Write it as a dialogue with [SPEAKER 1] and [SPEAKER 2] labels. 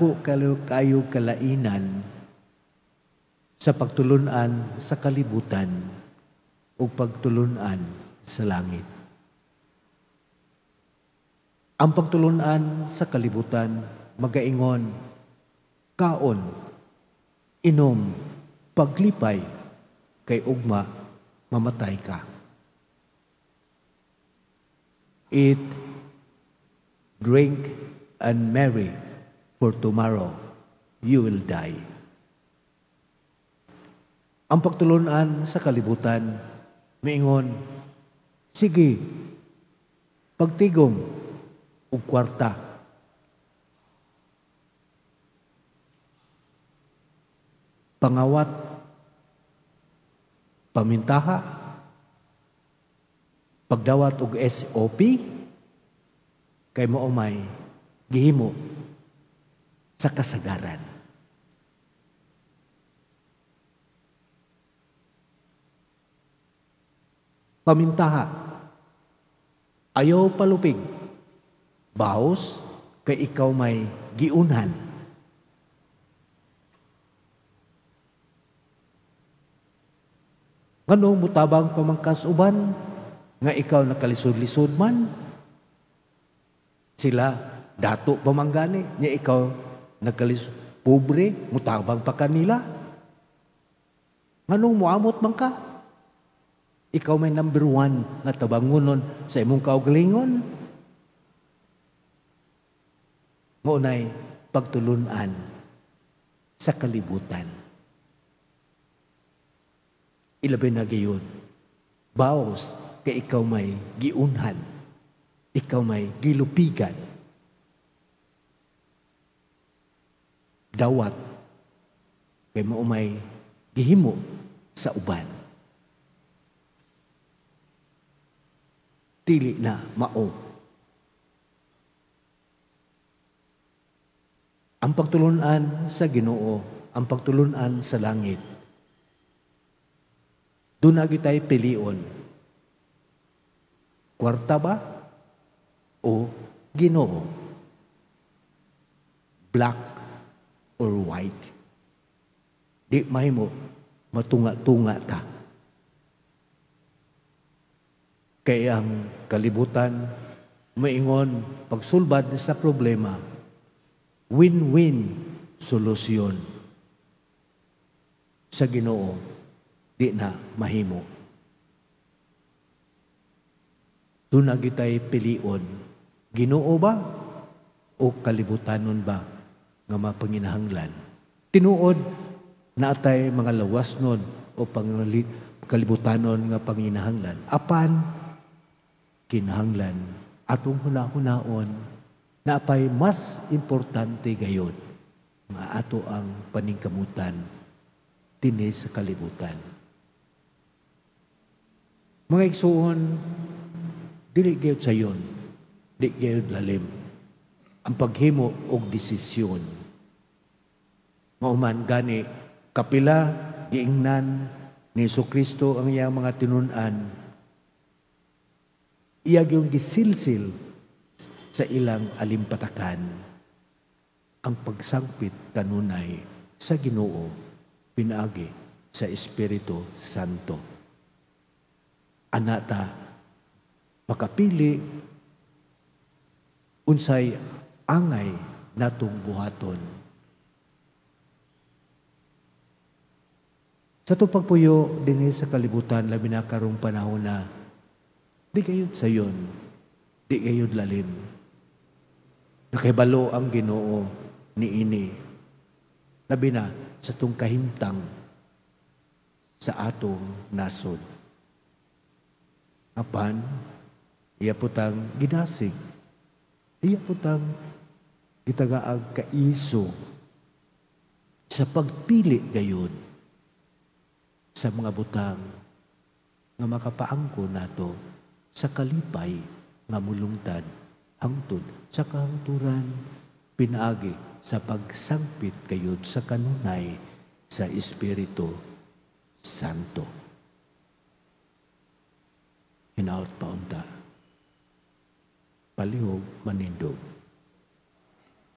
[SPEAKER 1] dako kayo kalainan sa pagtulunan sa kalibutan o pagtulunan sa langit. Ang pagtulunan sa kalibutan, magaingon, kaon, inom, paglipay, kay ugma, mamatay ka. Eat, drink, and marry, for tomorrow you will die. Ang pagtulunan sa kalibutan, miingon, sige, pagtigom ug kwarta. Pangawat, pamintaha, pagdawat og SOP, kay maumay gihimo sa kasagaran. Pamintaha, ayaw palupig, baos, kay ikaw may giunhan. Nganong mutabang pamangkas uban, nga ikaw nakalisod-lisod man, sila dato pamanggani, niya ikaw nakalisod, pobre, mutabang pa kanila. Nganong muamot man ka? Ikaw may number 1 nga tabangunon sa imong kaugalingon. Maunay pagtulunan sa kalibutan. Ilabi na gayon, baos kay ikaw may giunhan, ikaw may gilupigan. Dawat kay maumay gihimo sa uban. Dili na mao. Ang pagtulunan sa Ginoo, ang pagtulunan sa langit, doon na kita'y pilion. Kwarta ba o Ginoo? Black or white? Di mahimo matunga-tunga ta. Kaya ang kalibutan, maingon, pagsulbad sa problema, win-win solusyon. Sa Ginoo, di na mahimo. Doon na kita'y pilion, Ginoo ba o kalibutanon ba nga mapanginahanglan? Tinuod na atay mga lawas nun o kalibutanon nga panginahanglan. Apan, kinahanglan atong hunahunaon na apay mas importante gayon nga ato ang paningkamutan dinhi sa kalibutan. Mga igsuon, dili gyud sayon, di gyud lalim ang paghimo og desisyon. Mauman gani kapila giingnan ni Jesucristo ang iyang mga tinun-an, iyag yung gisilsil sa ilang alimpatakan ang pagsangpit kanunay sa Ginoo pinaagi sa Espiritu Santo. Anata makapili unsay angay natong buhaton. Sa itong pagpuyo dinhi sa kalibutan, labi na karong panahon na di kayo sayon, di kayo lalim. Nakibalo ang Ginoo ni ini. Labi na sa itong kahimtang sa atong nasod. Apan, iya putang ginasig. Iya putang gitagaag kaiso sa pagpili gayon sa mga butang nga makapaangko nato sa kalipay nga mulungtad hangtod sa kahangturan pinaagi sa pagsangpit kayod sa kanunay sa Espiritu Santo. Hinaot paunta. Palihog manindog.